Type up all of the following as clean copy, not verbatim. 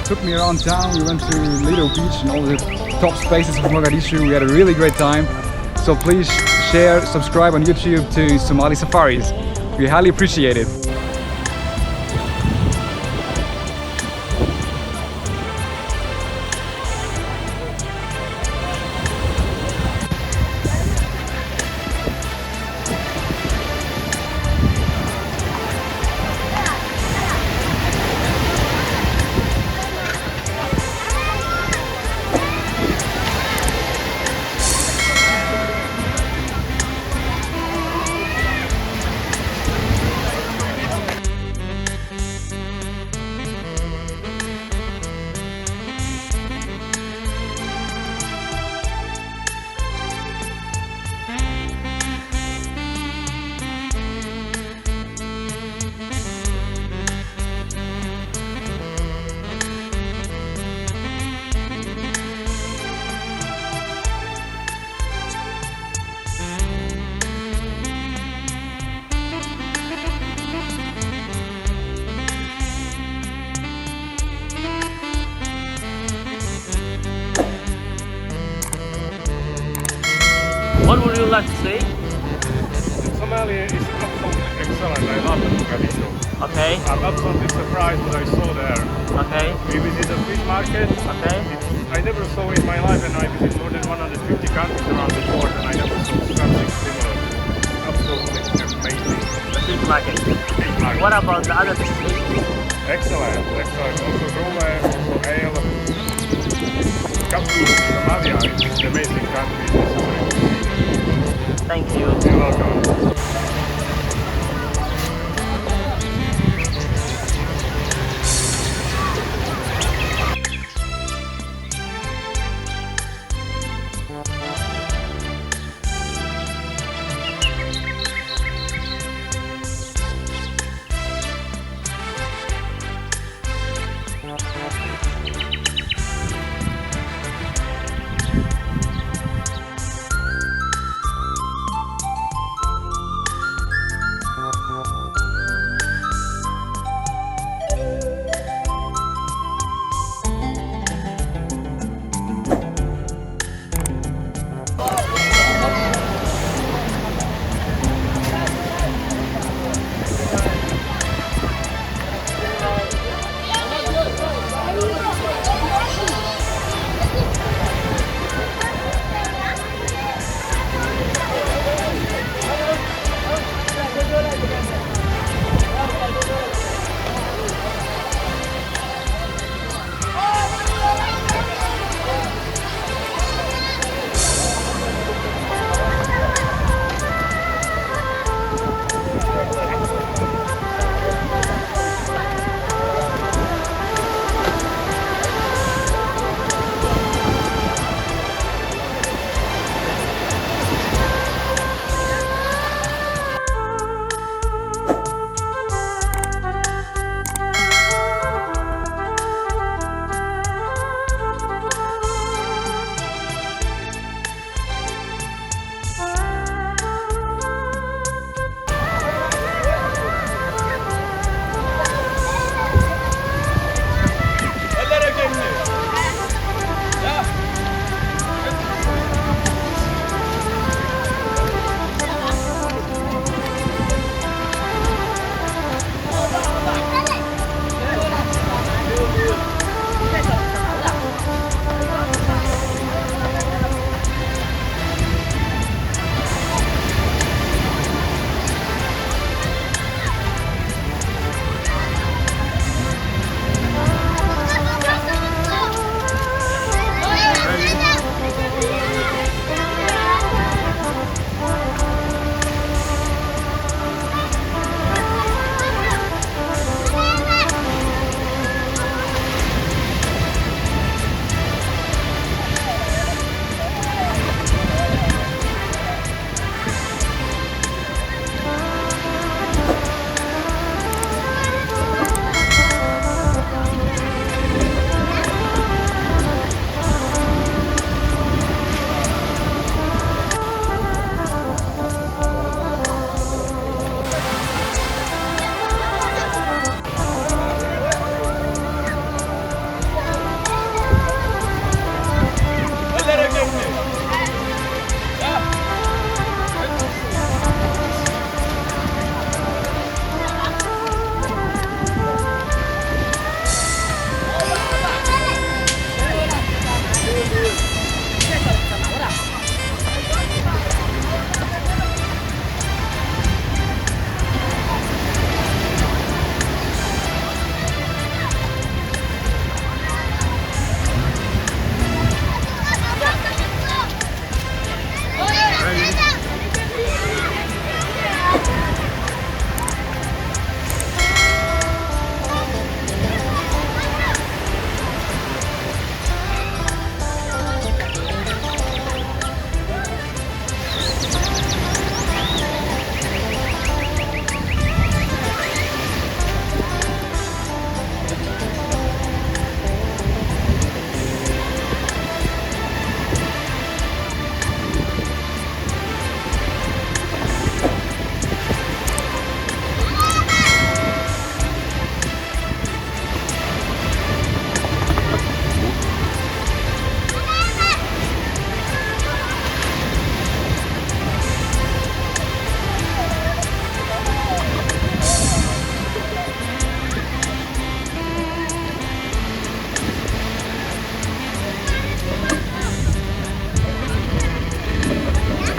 took me around town. We went to Lido Beach and all the top spaces of Mogadishu. We had a really great time. So please share, subscribe on YouTube to Somali Safaris. We highly appreciate it. What would you like to say? Somalia is absolutely excellent. I love Mogadishu. Okay, I'm absolutely surprised what I saw there. okay, We visited a fish market. okay. I never saw in my life, and I visited more than 150 countries around the world, and I never saw something similar. Absolutely amazing. The fish market. Fish market. What about the other things? Excellent, excellent. Also Rome, also ale. Come to Somalia. It's an amazing country. It's necessary to see. Thank you. You're welcome.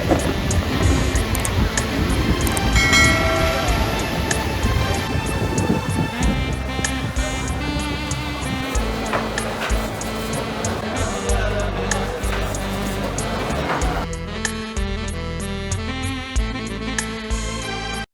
Bye.